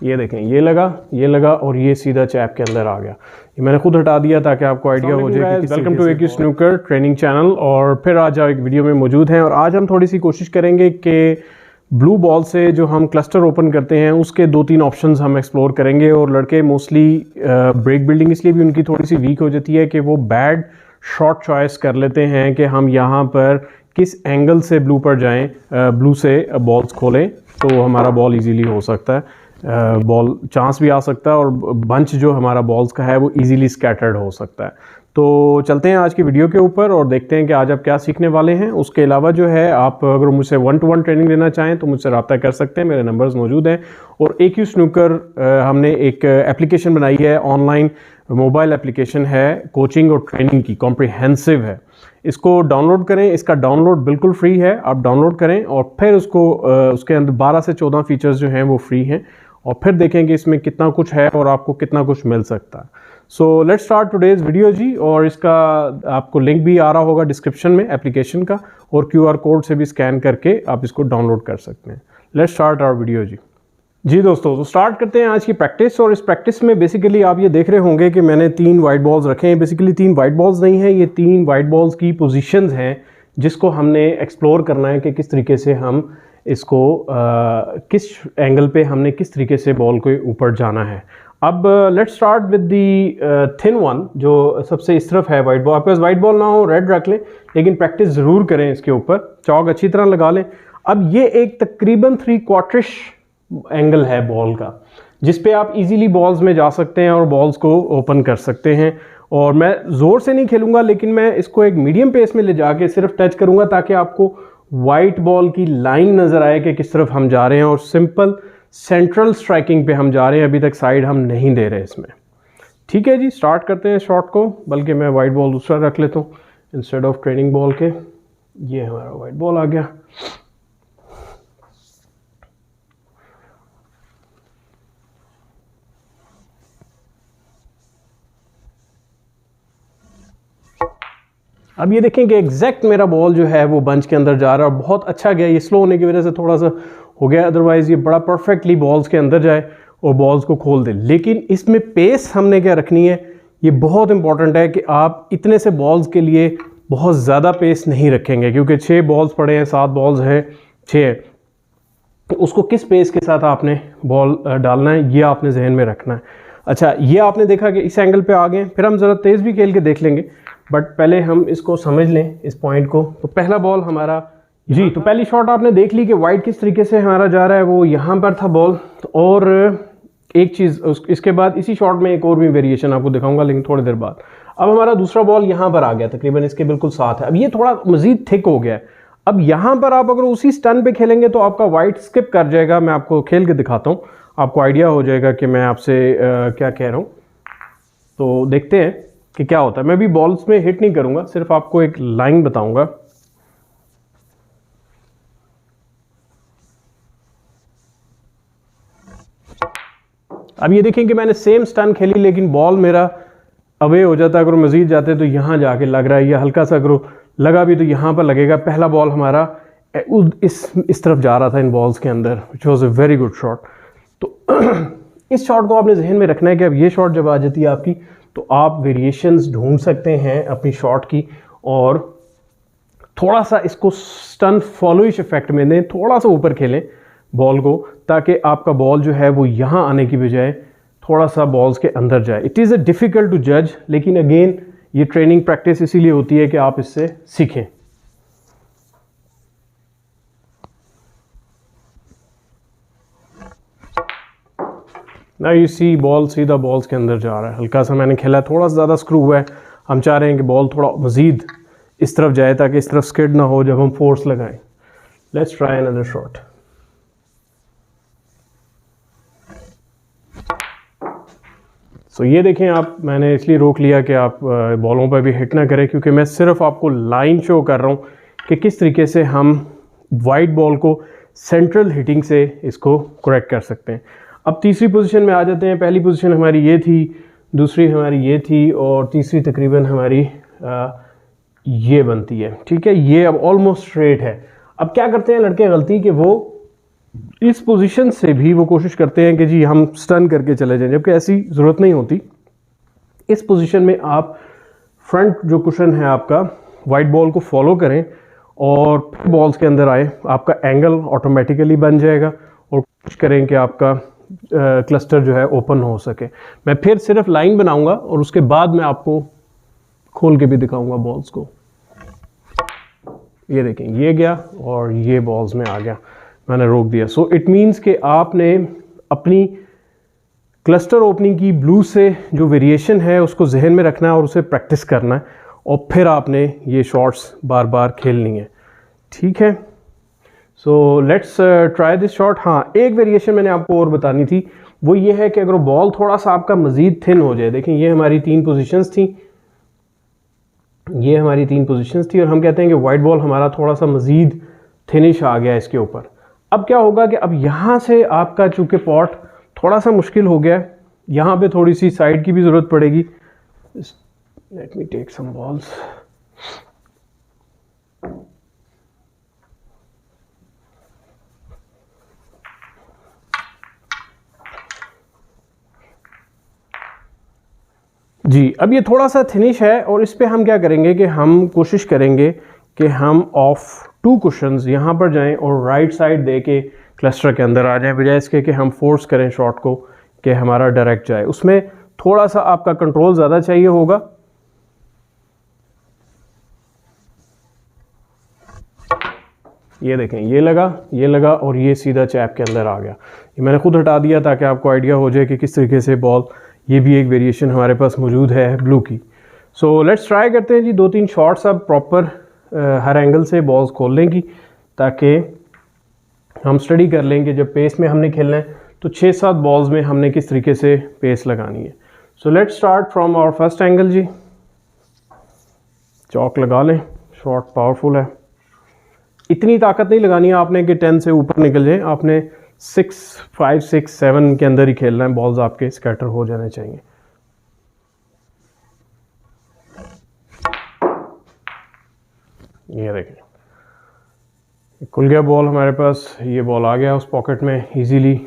ये देखें, ये लगा और ये सीधा चैप के अंदर आ गया। ये मैंने खुद हटा दिया ताकि आपको आइडिया हो जाए। Welcome to AQ snooker training channel. और फिर आज एक वीडियो में मौजूद हैं और आज हम थोड़ी सी कोशिश करेंगे कि ब्लू बॉल से जो हम क्लस्टर ओपन करते हैं उसके 2-3 ऑप्शंस हम एक्सप्लोर करेंगे। और लड़के मोस्टली ब्रेक बिल्डिंग इसलिए भी उनकी थोड़ी सी वीक हो जाती है कि वो बैड शॉट चॉइस कर लेते हैं कि हम यहाँ पर किस एंगल से ब्लू पर जाएं, ब्लू से बॉल्स खोलें तो हमारा बॉल इजीली हो सकता है, बॉल चांस भी आ सकता है और बंच जो हमारा बॉल्स का है वो इजीली स्कैटर्ड हो सकता है। तो चलते हैं आज की वीडियो के ऊपर और देखते हैं कि आज आप क्या सीखने वाले हैं। उसके अलावा जो है आप अगर मुझसे 1-to-1 ट्रेनिंग लेना चाहें तो मुझसे रब्ता कर सकते हैं, मेरे नंबर्स मौजूद हैं। और AQ स्नूकर हमने एक एप्लीकेशन बनाई है, ऑनलाइन मोबाइल एप्लीकेशन है, कोचिंग और ट्रेनिंग की, कॉम्प्रिहेंसिव है। इसको डाउनलोड करें, इसका डाउनलोड बिल्कुल फ्री है, आप डाउनलोड करें और फिर उसको उसके अंदर 12 से 14 फीचर्स जो हैं वो फ्री हैं और फिर देखेंगे इसमें कितना कुछ है और आपको कितना कुछ मिल सकता है। So let's start today's video जी। और इसका आपको लिंक भी आ रहा होगा डिस्क्रिप्शन में एप्लीकेशन का, और QR कोड से भी स्कैन करके आप इसको डाउनलोड कर सकते हैं। लेट्स स्टार्ट आवर वीडियो जी दोस्तों, तो स्टार्ट करते हैं आज की प्रैक्टिस। और इस प्रैक्टिस में बेसिकली आप ये देख रहे होंगे कि मैंने 3 वाइट बॉल्स रखे हैं। बेसिकली 3 वाइट बॉल्स नहीं है, ये 3 वाइट बॉल्स की पोजीशंस हैं जिसको हमने एक्सप्लोर करना है कि किस तरीके से हम इसको किस एंगल पे हमने किस तरीके से बॉल के ऊपर जाना है। अब let's start with the thin one, जो सबसे इस तरफ है वाइट बॉल। आपके पास वाइट बॉल ना हो रेड रख लें, लेकिन प्रैक्टिस ज़रूर करें इसके ऊपर, चौक अच्छी तरह लगा लें। अब ये एक तकरीबन 3/4 एंगल है बॉल का, जिस पे आप इजीली बॉल्स में जा सकते हैं और बॉल्स को ओपन कर सकते हैं। और मैं ज़ोर से नहीं खेलूंगा, लेकिन मैं इसको एक मीडियम पेस में ले जाके सिर्फ टच करूंगा ताकि आपको वाइट बॉल की लाइन नज़र आए कि किस तरफ हम जा रहे हैं। और सिंपल सेंट्रल स्ट्राइकिंग पे हम जा रहे हैं, अभी तक साइड हम नहीं दे रहे इसमें। ठीक है जी, स्टार्ट करते हैं शॉट को। बल्कि मैं वाइट बॉल दूसरा रख लेता हूँ इंस्टेड ऑफ ट्रेनिंग बॉल के। ये हमारा वाइट बॉल आ गया। अब ये देखें कि एग्जैक्ट मेरा बॉल जो है वो बंच के अंदर जा रहा है और बहुत अच्छा गया। ये स्लो होने की वजह से थोड़ा सा हो गया, अदरवाइज ये बड़ा परफेक्टली बॉल्स के अंदर जाए और बॉल्स को खोल दे। लेकिन इसमें पेस हमने क्या रखनी है, ये बहुत इंपॉर्टेंट है कि आप इतने से बॉल्स के लिए बहुत ज़्यादा पेस नहीं रखेंगे, क्योंकि 6 बॉल्स पड़े हैं, 7 बॉल्स हैं, 6, तो उसको किस पेस के साथ आपने बॉल डालना है ये आपने जहन में रखना है। अच्छा, ये आपने देखा कि इस एंगल पे आ गए, फिर हम ज़रा तेज़ भी खेल के देख लेंगे, बट पहले हम इसको समझ लें इस पॉइंट को। तो पहला बॉल हमारा जी, तो पहली शॉट आपने देख ली कि वाइट किस तरीके से हमारा जा रहा है, वो यहाँ पर था बॉल। और एक चीज़ इसके बाद इसी शॉट में एक और भी वेरिएशन आपको दिखाऊंगा, लेकिन थोड़ी देर बाद। अब हमारा दूसरा बॉल यहाँ पर आ गया, तकरीबन इसके बिल्कुल साथ है। अब ये थोड़ा मजीद थिक हो गया है। अब यहाँ पर आप अगर उसी स्टन पे खेलेंगे तो आपका वाइट स्किप कर जाएगा। मैं आपको खेल के दिखाता हूँ, आपको आइडिया हो जाएगा कि मैं आपसे क्या कह रहा हूँ। तो देखते हैं कि क्या होता है। मैं भी बॉल्स में हिट नहीं करूंगा, सिर्फ आपको एक लाइन बताऊंगा। अब ये देखें कि मैंने सेम स्टन खेली, लेकिन बॉल मेरा अवे हो जाता है। अगर मजीद जाते तो यहाँ जाके लग रहा है, या हल्का सा अगर लगा भी तो यहाँ पर लगेगा। पहला बॉल हमारा इस तरफ जा रहा था इन बॉल्स के अंदर, which was a very good shot. तो इस शॉट को आपने जहन में रखना है कि अब ये शॉट जब आ जाती है आपकी, तो आप वेरिएशंस ढूंढ सकते हैं अपनी शॉट की और थोड़ा सा इसको स्टन फॉलोइश इफेक्ट में दें, थोड़ा सा ऊपर खेलें बॉल को, ताकि आपका बॉल जो है वो यहाँ आने की बजाय थोड़ा सा बॉल्स के अंदर जाए। It is a difficult to जज, लेकिन अगेन ये ट्रेनिंग प्रैक्टिस इसीलिए होती है कि आप इससे सीखें। ना यू सी बॉल सीधा बॉल्स के अंदर जा रहा है। हल्का सा मैंने खेला, थोड़ा सा ज़्यादा स्क्रू हुआ है। हम चाह रहे हैं कि बॉल थोड़ा मज़ीद इस तरफ जाए ताकि इस तरफ स्किड ना हो जब हम फोर्स लगाएं। Let's try another shot. So ये देखें आप, मैंने इसलिए रोक लिया कि आप बॉलों पर भी हिट ना करें, क्योंकि मैं सिर्फ आपको लाइन शो कर रहा हूँ कि किस तरीके से हम वाइट बॉल को सेंट्रल हिटिंग से इसको करेक्ट कर सकते हैं। अब तीसरी पोजीशन में आ जाते हैं। पहली पोजीशन हमारी ये थी, दूसरी हमारी ये थी और तीसरी तकरीबन हमारी ये बनती है। ठीक है, ये अब ऑलमोस्ट स्ट्रेट है। अब क्या करते हैं लड़के गलती कि वो इस पोजीशन से भी वो कोशिश करते हैं कि जी हम स्टन करके चले जाएं, जबकि ऐसी ज़रूरत नहीं होती। इस पोजीशन में आप फ्रंट जो कुशन है आपका वाइट बॉल को फॉलो करें और बॉल्स के अंदर आए, आपका एंगल ऑटोमेटिकली बन जाएगा और कोशिश करें कि आपका क्लस्टर जो है ओपन हो सके। मैं फिर सिर्फ लाइन बनाऊंगा और उसके बाद मैं आपको खोल के भी दिखाऊंगा बॉल्स को। ये देखें, ये गया और ये बॉल्स में आ गया, मैंने रोक दिया। सो इट मीन्स कि आपने अपनी क्लस्टर ओपनिंग की ब्लू से जो वेरिएशन है उसको जहन में रखना है और उसे प्रैक्टिस करना है और फिर आपने ये शॉट्स बार बार खेलनी है, ठीक है। So let's try this shot. हाँ, एक वेरिएशन मैंने आपको और बतानी थी, वो ये है कि अगर बॉल थोड़ा सा आपका मज़ीद थिन हो जाए। देखें, ये हमारी 3 पोजीशंस थी, ये हमारी 3 पोजीशंस थी और हम कहते हैं कि वाइट बॉल हमारा थोड़ा सा मज़ीद थिनिश आ गया इसके ऊपर। अब क्या होगा कि अब यहाँ से आपका चूँकि पॉट थोड़ा सा मुश्किल हो गया है, यहाँ पे थोड़ी सी साइड की भी ज़रूरत पड़ेगी। Let me take some balls. जी, अब ये थोड़ा सा थिनिश है और इस पे हम क्या करेंगे कि हम कोशिश करेंगे कि हम ऑफ 2 कुशंस यहाँ पर जाएं और राइट साइड दे के क्लस्टर के अंदर आ जाएं, बजाय इसके कि हम फोर्स करें शॉट को कि हमारा डायरेक्ट जाए। उसमें थोड़ा सा आपका कंट्रोल ज़्यादा चाहिए होगा। ये देखें, ये लगा और ये सीधा चैप के अंदर आ गया। ये मैंने खुद हटा दिया ताकि आपको आइडिया हो जाए कि किस तरीके से बॉल, ये भी एक वेरिएशन हमारे पास मौजूद है ब्लू की। सो लेट्स ट्राई करते हैं जी 2-3 शॉट्स अब प्रॉपर हर एंगल से बॉल्स खोलने की, ताकि हम स्टडी कर लेंगे जब पेस में हमने खेलना है तो 6-7 बॉल्स में हमने किस तरीके से पेस लगानी है। So let's start from our first angle जी। चौक लगा लें, शॉट पावरफुल है। इतनी ताकत नहीं लगानी है आपने कि 10 से ऊपर निकल जाए, आपने 5, 6, 7 के अंदर ही खेलना है, बॉल्स आपके स्कैटर हो जाने चाहिए। ये देखें, खुल गया बॉल हमारे पास, ये बॉल आ गया उस पॉकेट में इजीली।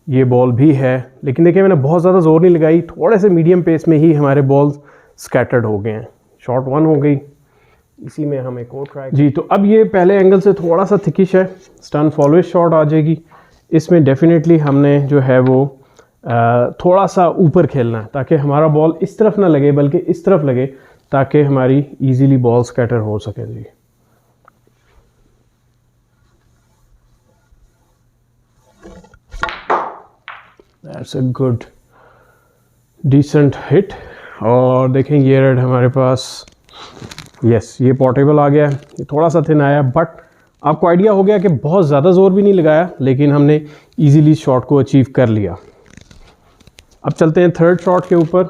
ये बॉल भी है, लेकिन देखिए मैंने बहुत ज़्यादा जोर नहीं लगाई, थोड़े से मीडियम पेस में ही हमारे बॉल्स स्कैटर्ड हो गए हैं। शॉट 1 हो गई, इसी में हम एक और ट्राई जी। तो अब ये पहले एंगल से थोड़ा सा थिकिश है, स्टन फॉलोइश शॉट आ जाएगी। इसमें डेफिनेटली हमने जो है वो थोड़ा सा ऊपर खेलना है ताकि हमारा बॉल इस तरफ ना लगे बल्कि इस तरफ लगे, ताकि हमारी इजीली बॉल स्कैटर हो सके जी। That's a good decent hit. और देखें ये रेड हमारे पास, यस ये पोर्टेबल आ गया है। ये थोड़ा सा थिन आया, बट आपको आइडिया हो गया कि बहुत ज़्यादा ज़ोर भी नहीं लगाया, लेकिन हमने इजीली शॉट को अचीव कर लिया। अब चलते हैं थर्ड शॉट के ऊपर।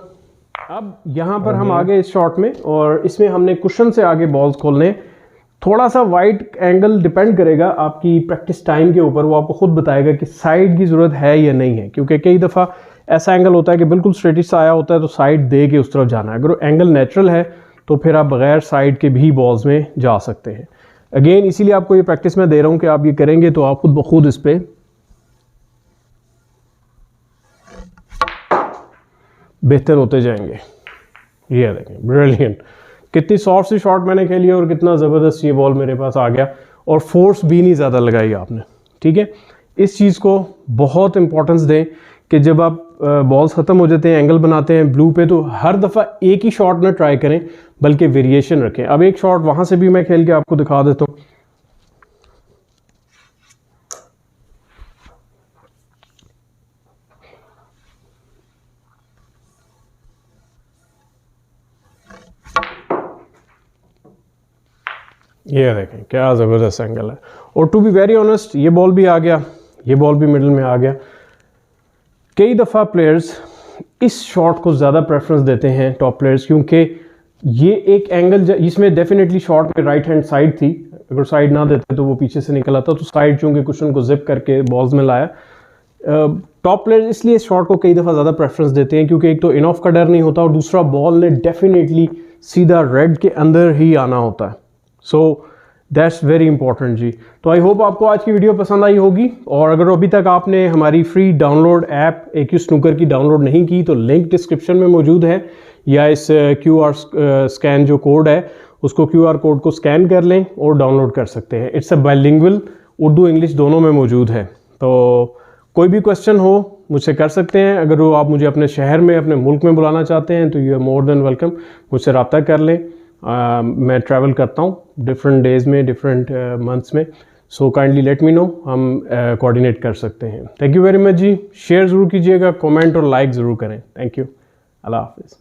अब यहाँ पर हम आगे इस शॉट में, और इसमें हमने कुशन से आगे बॉल्स खोलने। थोड़ा सा वाइड एंगल डिपेंड करेगा आपकी प्रैक्टिस टाइम के ऊपर, वो आपको खुद बताएगा कि साइड की ज़रूरत है या नहीं है, क्योंकि कई दफ़ा ऐसा एंगल होता है कि बिल्कुल स्ट्रेटिश आया होता है तो साइड दे के उस तरफ जाना है। अगर एंगल नेचुरल है तो फिर आप बगैर साइड के भी बॉल्स में जा सकते हैं। अगेन इसीलिए आपको ये प्रैक्टिस मैं दे रहा हूँ कि आप ये करेंगे तो आप खुद ब खुद इस पर बेहतर होते जाएंगे। ये देखें, ब्रिलियंट, कितनी सॉफ्ट सी शॉट मैंने खेली और कितना ज़बरदस्त ये बॉल मेरे पास आ गया, और फोर्स भी नहीं ज़्यादा लगाई आपने, ठीक है। इस चीज़ को बहुत इंपॉर्टेंस दें कि जब आप बॉल्स ख़त्म हो जाते हैं, एंगल बनाते हैं ब्लू पे, तो हर दफ़ा एक ही शॉट ना ट्राई करें बल्कि वेरिएशन रखें। अब एक शॉट वहाँ से भी मैं खेल के आपको दिखा देता हूँ। ये देखें क्या ज़बरदस्त एंगल है, और टू बी वेरी ऑनेस्ट ये बॉल भी आ गया, ये बॉल भी मिडल में आ गया। कई दफ़ा प्लेयर्स इस शॉट को ज़्यादा प्रेफरेंस देते हैं, टॉप प्लेयर्स, क्योंकि ये एक एंगल, इसमें डेफिनेटली शॉट में राइट हैंड साइड थी, अगर साइड ना देते तो वो पीछे से निकल आता, तो साइड चूँकि कुशन को जिप करके बॉल्स में लाया। टॉप प्लेयर्स इसलिए इस शॉट को कई दफ़ा ज़्यादा प्रेफरेंस देते हैं, क्योंकि एक तो इन ऑफ का डर नहीं होता, और दूसरा बॉल ने डेफिनेटली सीधा रेड के अंदर ही आना होता है। सो दैट्स वेरी इंपॉर्टेंट जी। तो आई होप आपको आज की वीडियो पसंद आई होगी, और अगर अभी तक आपने हमारी free download app AQ snooker की डाउनलोड नहीं की तो लिंक डिस्क्रिप्शन में मौजूद है, या इस QR स्कैन जो कोड है उसको QR कोड को स्कैन कर लें और डाउनलोड कर सकते हैं। It's a bilingual, Urdu English दोनों में मौजूद है। तो कोई भी क्वेश्चन हो मुझसे कर सकते हैं। अगर वो आप मुझे अपने शहर में, अपने मुल्क में बुलाना चाहते हैं तो you are more than welcome, मुझसे रब्ता कर लें। मैं ट्रैवल करता हूँ डिफरेंट डेज़ में, डिफरेंट मंथ्स में, so kindly let me know, हम कोऑर्डिनेट कर सकते हैं। Thank you very much ji. Share ज़रूर कीजिएगा, कमेंट और लाइक ज़रूर करें। Thank you. अल्लाह हाफिज़।